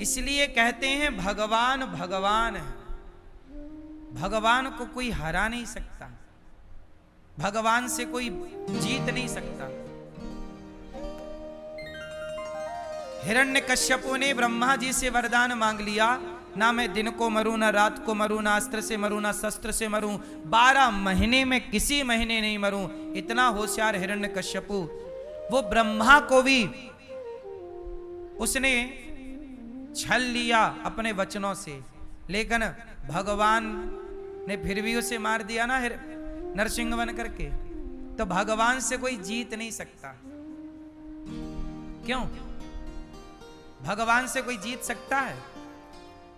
इसलिए कहते हैं भगवान भगवान है, भगवान को कोई हरा नहीं सकता, भगवान से कोई जीत नहीं सकता। हिरण्यकश्यपु ने ब्रह्मा जी से वरदान मांग लिया, ना मैं दिन को मरूं, ना रात को मरूं, ना अस्त्र से मरूं, ना शस्त्र से मरूं, 12 महीने में किसी महीने नहीं मरूं। इतना होशियार हिरण्यकश्यपु, वो ब्रह्मा को भी उसने छल लिया अपने वचनों से, लेकिन भगवान ने फिर भी उसे मार दिया ना नरसिंह बन करके। तो भगवान से कोई जीत नहीं सकता। क्यों? भगवान से कोई जीत सकता है?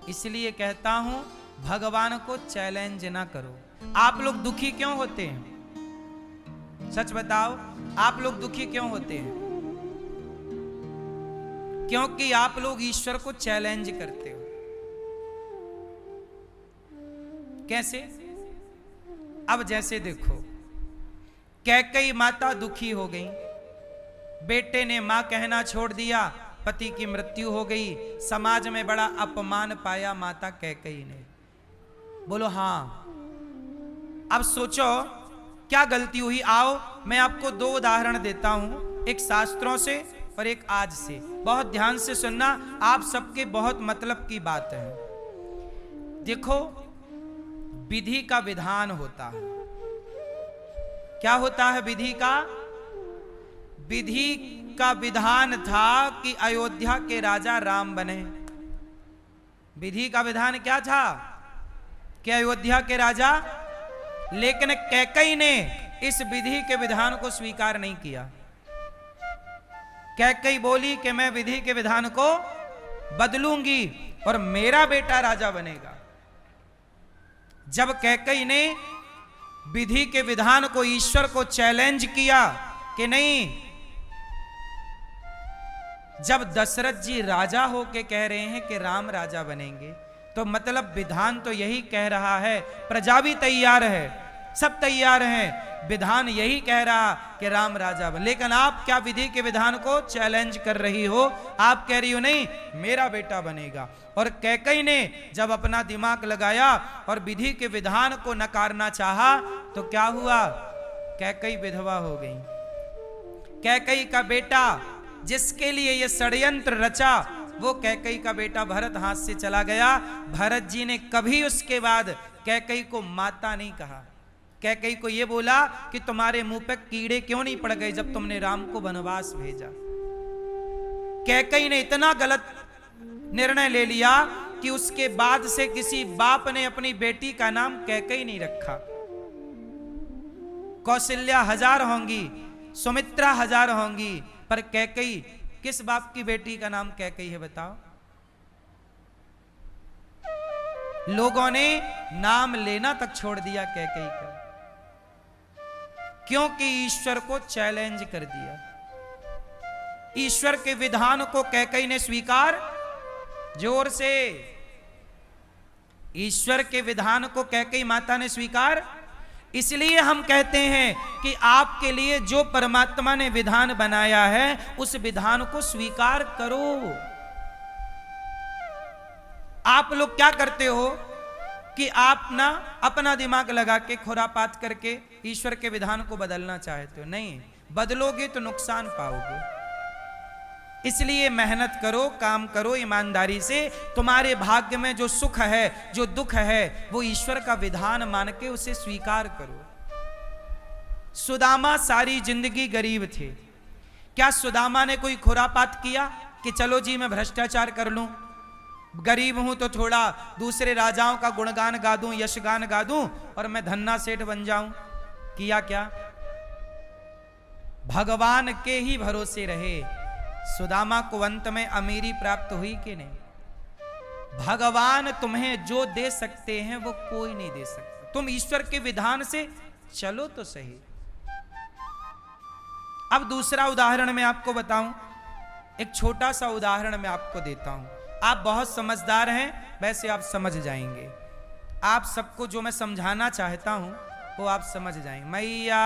इसलिए कहता हूं भगवान को चैलेंज ना करो। आप लोग दुखी क्यों होते हैं? सच बताओ, आप लोग दुखी क्यों होते हैं? क्योंकि आप लोग ईश्वर को चैलेंज करते हो। कैसे? अब जैसे देखो, कैकेयी माता दुखी हो गई, बेटे ने मां कहना छोड़ दिया, पति की मृत्यु हो गई, समाज में बड़ा अपमान पाया माता कैकेयी ने। बोलो हाँ। अब सोचो क्या गलती हुई। आओ मैं आपको 2 उदाहरण देता हूं, एक शास्त्रों से और एक आज से। बहुत ध्यान से सुनना, आप सबके बहुत मतलब की बात है। देखो, विधि का विधान होता है। क्या होता है विधि का? विधि का विधान था कि अयोध्या के राजा राम बने। विधि का विधान क्या था? कि अयोध्या के राजा। लेकिन कैकेयी ने इस विधि के विधान को स्वीकार नहीं किया। कैकेयी बोली कि मैं विधि के विधान को बदलूंगी और मेरा बेटा राजा बनेगा। जब कैकेयी ने विधि के विधान को, ईश्वर को चैलेंज किया कि नहीं, जब दशरथ जी राजा होके कह रहे हैं कि राम राजा बनेंगे, तो मतलब विधान तो यही कह रहा है, प्रजा भी तैयार है, सब तैयार हैं, विधान यही कह रहा कि राम राजा बने। लेकिन आप क्या विधि के विधान को चैलेंज कर रही हो? आप कह रही हो नहीं मेरा बेटा बनेगा। और कैकेयी ने जब अपना दिमाग लगाया और विधि के विधान को नकारना चाहा, तो क्या हुआ? कैकेयी विधवा हो गई। कैकेयी का बेटा, जिसके लिए ये षड्यंत्र रचा, वो कैकेयी का बेटा भरत हाथ से चला गया। भरत जी ने कभी उसके बाद कैकेयी को माता नहीं कहा। कैकेयी को ये बोला कि तुम्हारे मुंह पे कीड़े क्यों नहीं पड़ गए जब तुमने राम को वनवास भेजा। कैकेयी ने इतना गलत निर्णय ले लिया कि उसके बाद से किसी बाप ने अपनी बेटी का नाम कैकेयी नहीं रखा। कौशल्या 1000 होंगी, सुमित्रा 1000 होंगी, पर कैकेयी, किस बाप की बेटी का नाम कैकेयी है बताओ? लोगों ने नाम लेना तक छोड़ दिया कैकेयी का, क्योंकि ईश्वर को चैलेंज कर दिया। ईश्वर के विधान को कैकेयी ने स्वीकार, जोर से, ईश्वर के विधान को कैकेयी माता ने स्वीकार। इसलिए हम कहते हैं कि आपके लिए जो परमात्मा ने विधान बनाया है, उस विधान को स्वीकार करो। आप लोग क्या करते हो कि आप ना अपना दिमाग लगा के खुरापात करके ईश्वर के विधान को बदलना चाहते हो। नहीं, बदलोगे तो नुकसान पाओगे। इसलिए मेहनत करो, काम करो ईमानदारी से। तुम्हारे भाग्य में जो सुख है, जो दुख है, वो ईश्वर का विधान मान के उसे स्वीकार करो। सुदामा सारी जिंदगी गरीब थे। क्या सुदामा ने कोई खुरापात किया कि चलो जी मैं भ्रष्टाचार कर लूं, गरीब हूं तो थोड़ा दूसरे राजाओं का गुणगान गा दूं, यशगान गा दूं और मैं धन्ना सेठ बन जाऊं? किया क्या? भगवान के ही भरोसे रहे। सुदामा को अंत में अमीरी प्राप्त हुई कि नहीं? भगवान तुम्हें जो दे सकते हैं वो कोई नहीं दे सकता। तुम ईश्वर के विधान से चलो तो सही। अब दूसरा उदाहरण मैं आपको बताऊं, एक छोटा सा उदाहरण मैं आपको देता हूं। आप बहुत समझदार हैं, वैसे आप समझ जाएंगे। आप सबको जो मैं समझाना चाहता हूं वो आप समझ जाएंगे। मैया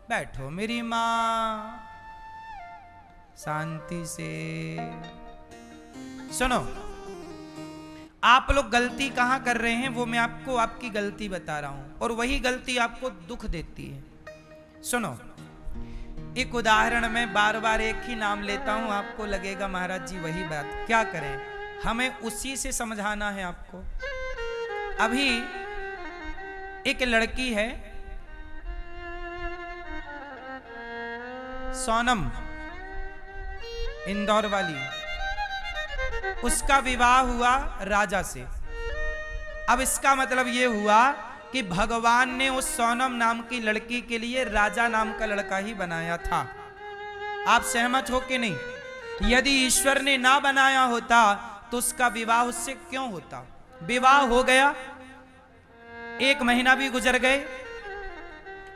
बैठो मेरी मां, शांति से। सुनो, आप लोग गलती कहां कर रहे हैं वो मैं आपको आपकी गलती बता रहा हूं, और वही गलती आपको दुख देती है। सुनो, एक उदाहरण में बार बार एक ही नाम लेता हूं, आपको लगेगा महाराज जी वही बात, क्या करें, हमें उसी से समझाना है आपको। अभी एक लड़की है सोनम, इंदौर वाली, उसका विवाह हुआ राजा से। अब इसका मतलब यह हुआ कि भगवान ने उस सोनम नाम की लड़की के लिए राजा नाम का लड़का ही बनाया था। आप सहमत हो कि नहीं? यदि ईश्वर ने ना बनाया होता तो उसका विवाह उससे क्यों होता? विवाह हो गया, 1 महीना भी गुजर गए,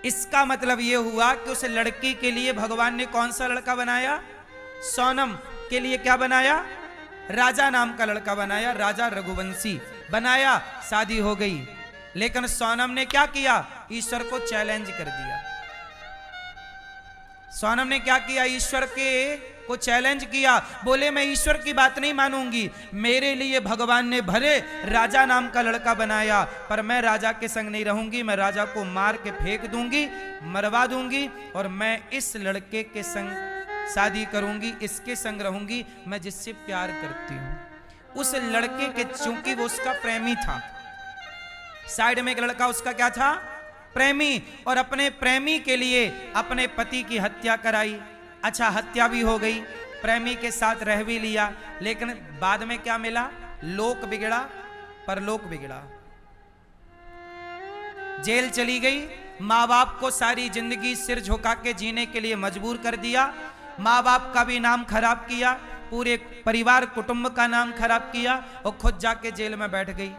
इसका मतलब यह हुआ कि उस लड़की के लिए भगवान ने कौन सा लड़का बनाया? सोनम के लिए क्या बनाया? राजा नाम का लड़का बनाया, राजा रघुवंशी बनाया। शादी हो गई, लेकिन सोनम ने क्या किया? ईश्वर को चैलेंज कर दिया। सोनम ने क्या किया? ईश्वर को चैलेंज किया, बोले मैं ईश्वर की बात नहीं मानूंगी, मेरे लिए भगवान ने भले राजा नाम का लड़का बनाया, पर मैं राजा के संग नहीं रहूंगी, मैं राजा को मार के फेंक दूंगी, मरवा दूंगी, और मैं इस लड़के के संग शादी करूंगी, इसके संग रहूंगी, मैं जिससे प्यार करती हूं। उस लड़के के, चूंकि वो उसका प्रेमी था, साइड में एक लड़का उसका क्या था? प्रेमी, और अपने प्रेमी के लिए अपने पति की हत्या कराई। अच्छा, हत्या भी हो गई, प्रेमी के साथ रह भी लिया, लेकिन बाद में क्या मिला? लोक बिगड़ा, परलोक बिगड़ा, जेल चली गई। माँ बाप को सारी जिंदगी सिर झुका के जीने के लिए मजबूर कर दिया, माँ बाप का भी नाम खराब किया, पूरे परिवार कुटुंब का नाम खराब किया, और खुद जाके जेल में बैठ गई।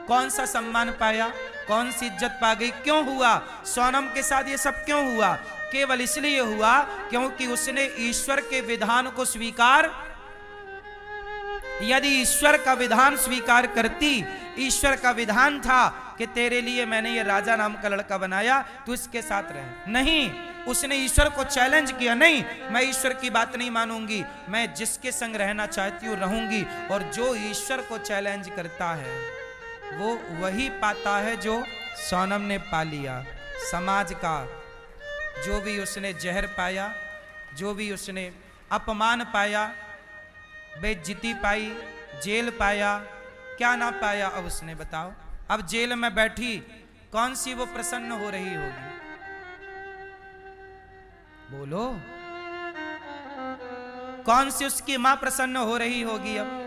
कौन सा सम्मान पाया? कौन सी इज्जत पा गई? क्यों हुआ? सोनम के साथ ये सब क्यों हुआ? केवल इसलिए हुआ क्योंकि उसने ईश्वर के विधान को स्वीकार, यदि ईश्वर का विधान स्वीकार करती, ईश्वर का विधान था कि तेरे लिए मैंने ये राजा नाम का लड़का बनाया, तू इसके साथ रहे, नहीं, उसने ईश्वर को चैलेंज किया, नहीं, मैं ईश्वर की बात नहीं मानूंगी, मैं जिसके संग रहना चाहती हूं रहूंगी। और जो ईश्वर को चैलेंज करता है वो वही पाता है जो सोनम ने पा लिया। समाज का जो भी उसने जहर पाया, जो भी उसने अपमान पाया, बेइज्जती पाई, जेल पाया, क्या ना पाया? अब उसने बताओ, अब जेल में बैठी कौन सी वो प्रसन्न हो रही होगी? बोलो, कौन सी उसकी मां प्रसन्न हो रही होगी? अब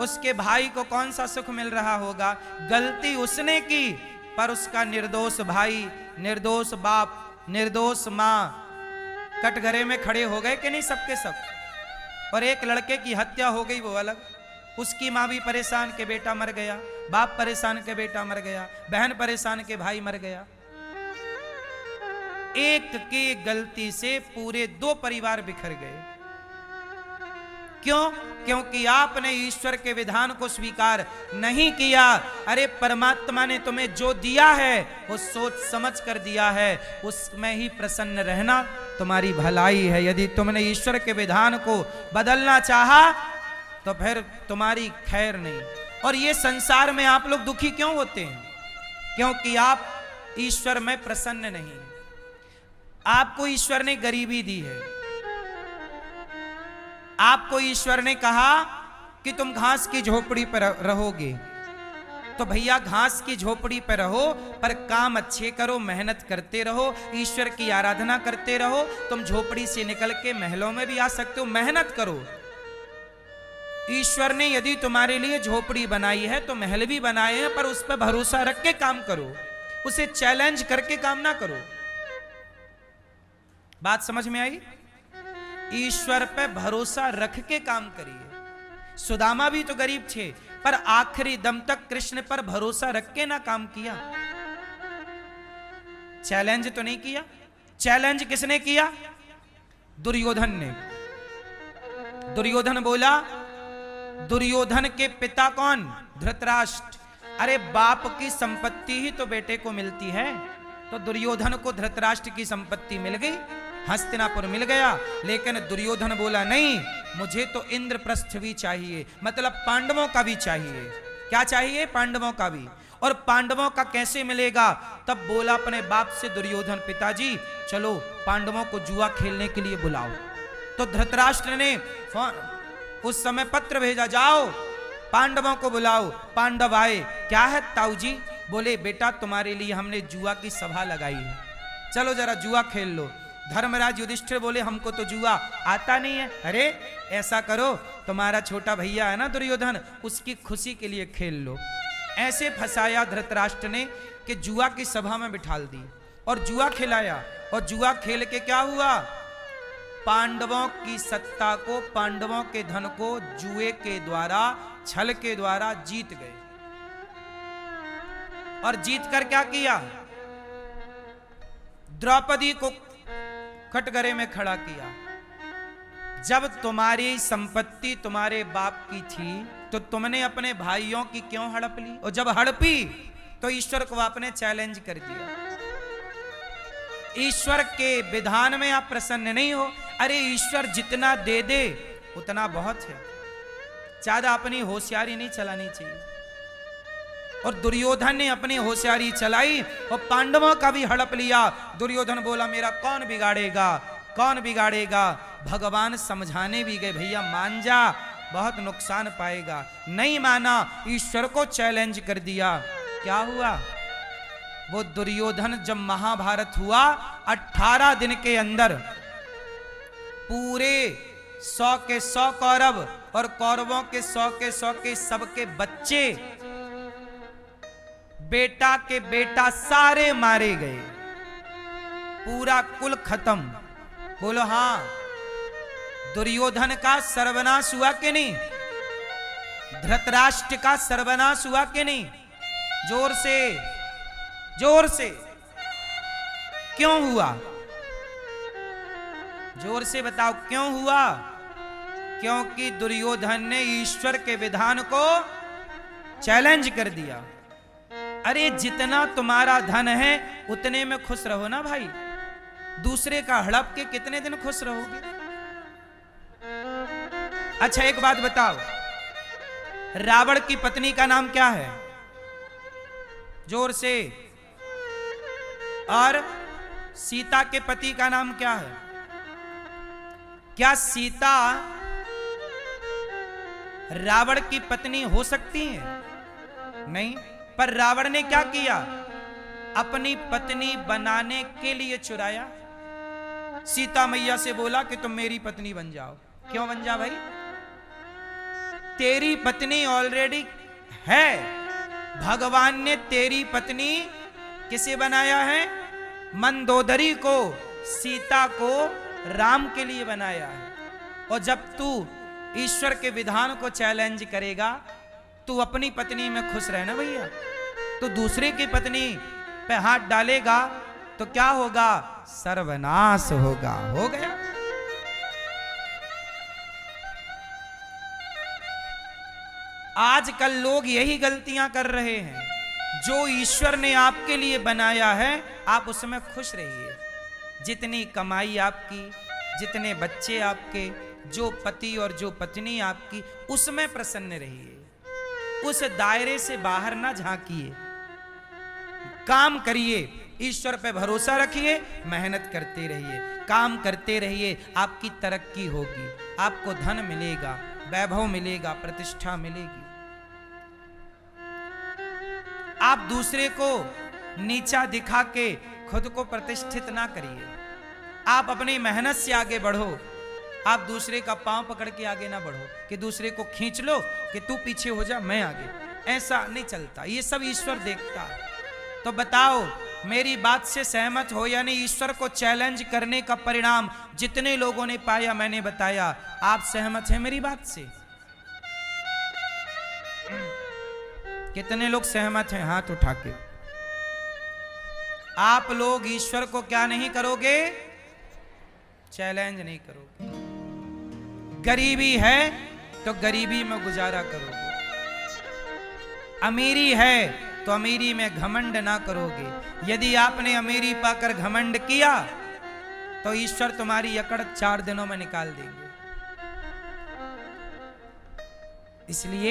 उसके भाई को कौन सा सुख मिल रहा होगा? गलती उसने की, पर उसका निर्दोष भाई, निर्दोष बाप, निर्दोष मां कटघरे में खड़े हो गए कि नहीं? सबके सब। और एक लड़के की हत्या हो गई, वो अलग, उसकी मां भी परेशान के बेटा मर गया, बाप परेशान के बेटा मर गया, बहन परेशान के भाई मर गया। एक की गलती से पूरे 2 परिवार बिखर गए। क्यों? क्योंकि आपने ईश्वर के विधान को स्वीकार नहीं किया। अरे परमात्मा ने तुम्हें जो दिया है वो सोच समझ कर दिया है, उसमें ही प्रसन्न रहना तुम्हारी भलाई है। यदि तुमने ईश्वर के विधान को बदलना चाहा तो फिर तुम्हारी खैर नहीं। और ये संसार में आप लोग दुखी क्यों होते हैं? क्योंकि आप ईश्वर में प्रसन्न नहीं। आपको ईश्वर ने गरीबी दी है, आपको ईश्वर ने कहा कि तुम घास की झोपड़ी पर रहोगे, तो भैया घास की झोपड़ी पर रहो, पर काम अच्छे करो, मेहनत करते रहो, ईश्वर की आराधना करते रहो। तुम झोपड़ी से निकल के महलों में भी आ सकते हो, मेहनत करो। ईश्वर ने यदि तुम्हारे लिए झोपड़ी बनाई है तो महल भी बनाए हैं, पर उस पर भरोसा रख के काम करो, उसे चैलेंज करके काम ना करो। बात समझ में आई? ईश्वर पे भरोसा रख के काम करिए। सुदामा भी तो गरीब थे, पर आखिरी दम तक कृष्ण पर भरोसा रख के ना काम किया। चैलेंज तो नहीं किया। चैलेंज किसने किया? दुर्योधन ने। दुर्योधन बोला, दुर्योधन के पिता कौन? धृतराष्ट्र। अरे बाप की संपत्ति ही तो बेटे को मिलती है, तो दुर्योधन को धृतराष्ट्र की संपत्ति मिल गई, हस्तिनापुर मिल गया। लेकिन दुर्योधन बोला नहीं, मुझे तो इंद्रप्रस्थ भी चाहिए, मतलब पांडवों का भी चाहिए। क्या चाहिए? पांडवों का भी। और पांडवों का कैसे मिलेगा? तब बोला अपने बाप से दुर्योधन, पिताजी चलो पांडवों को जुआ खेलने के लिए बुलाओ। तो धृतराष्ट्र ने उस समय पत्र भेजा, जाओ पांडवों को बुलाओ। पांडव आए। क्या है ताऊ जी? बोले बेटा तुम्हारे लिए हमने जुआ की सभा लगाई है, चलो जरा जुआ खेल लो। धर्मराज युधिष्ठिर बोले हमको तो जुआ आता नहीं है। अरे ऐसा करो, तुम्हारा छोटा भैया है ना दुर्योधन, उसकी खुशी के लिए खेल लो। ऐसे फंसाया धृतराष्ट्र ने कि जुआ की सभा में बिठाल दी और जुआ खिलाया। और जुआ खेल के क्या हुआ? पांडवों की सत्ता को, पांडवों के धन को जुए के द्वारा, छल के द्वारा जीत गए। और जीत कर क्या किया? द्रौपदी को कटघरे में खड़ा किया। जब तुम्हारी संपत्ति तुम्हारे बाप की थी तो तुमने अपने भाइयों की क्यों हड़प ली? और जब हड़पी तो ईश्वर को आपने चैलेंज कर दिया। ईश्वर के विधान में आप प्रसन्न नहीं हो। अरे ईश्वर जितना दे दे उतना बहुत है, ज्यादा अपनी होशियारी नहीं चलानी चाहिए। और दुर्योधन ने अपनी होशियारी चलाई और पांडवों का भी हड़प लिया। दुर्योधन बोला मेरा कौन बिगाड़ेगा, कौन बिगाड़ेगा। भगवान समझाने भी गए, भैया मान जा, बहुत नुकसान पाएगा। नहीं माना, ईश्वर को चैलेंज कर दिया। क्या हुआ? वो दुर्योधन जब महाभारत हुआ 18 दिन के अंदर पूरे 100 के 100 कौरव और कौरवों के 100 के 100 के सबके बच्चे, बेटा के बेटा सारे मारे गए, पूरा कुल खत्म। बोलो हां, दुर्योधन का सर्वनाश हुआ कि नहीं? धृतराष्ट्र का सर्वनाश हुआ कि नहीं? जोर से, जोर से। क्यों हुआ? जोर से बताओ क्यों हुआ? क्योंकि दुर्योधन ने ईश्वर के विधान को चैलेंज कर दिया। अरे जितना तुम्हारा धन है उतने में खुश रहो ना भाई, दूसरे का हड़प के कितने दिन खुश रहोगे? अच्छा एक बात बताओ, रावण की पत्नी का नाम क्या है? जोर से। और सीता के पति का नाम क्या है? क्या सीता रावण की पत्नी हो सकती है? नहीं। पर रावण ने क्या किया? अपनी पत्नी बनाने के लिए चुराया। सीता मैया से बोला कि तुम मेरी पत्नी बन जाओ। क्यों बन जा भाई? तेरी पत्नी ऑलरेडी है। भगवान ने तेरी पत्नी किसे बनाया है? मंदोदरी को, सीता को राम के लिए बनाया है। और जब तू ईश्वर के विधान को चैलेंज करेगा, तू अपनी पत्नी में खुश रहना भैया। तो दूसरे की पत्नी पे हाथ डालेगा तो क्या होगा? सर्वनाश होगा। हो गया। आजकल लोग यही गलतियां कर रहे हैं। जो ईश्वर ने आपके लिए बनाया है आप उसमें खुश रहिए। जितनी कमाई आपकी, जितने बच्चे आपके, जो पति और जो पत्नी आपकी, उसमें प्रसन्न रहिए। उस दायरे से बाहर ना झांकिए। काम करिए, ईश्वर पे भरोसा रखिए, मेहनत करते रहिए, काम करते रहिए। आपकी तरक्की होगी, आपको धन मिलेगा, वैभव मिलेगा, प्रतिष्ठा मिलेगी। आप दूसरे को नीचा दिखा के खुद को प्रतिष्ठित ना करिए। आप अपनी मेहनत से आगे बढ़ो। आप दूसरे का पांव पकड़ के आगे ना बढ़ो कि दूसरे को खींच लो कि तू पीछे हो जा मैं आगे। ऐसा नहीं चलता, ये सब ईश्वर देखता है। तो बताओ मेरी बात से सहमत हो या नहीं? ईश्वर को चैलेंज करने का परिणाम जितने लोगों ने पाया मैंने बताया। आप सहमत हैं मेरी बात से? कितने लोग सहमत हैं? हाथ उठा के। आप लोग ईश्वर को क्या नहीं करोगे? चैलेंज नहीं करोगे। गरीबी है तो गरीबी में गुजारा करोगे। अमीरी है तो अमीरी में घमंड ना करोगे। यदि आपने अमीरी पाकर घमंड किया तो ईश्वर तुम्हारी अकड़ 4 दिनों में निकाल देंगे। इसलिए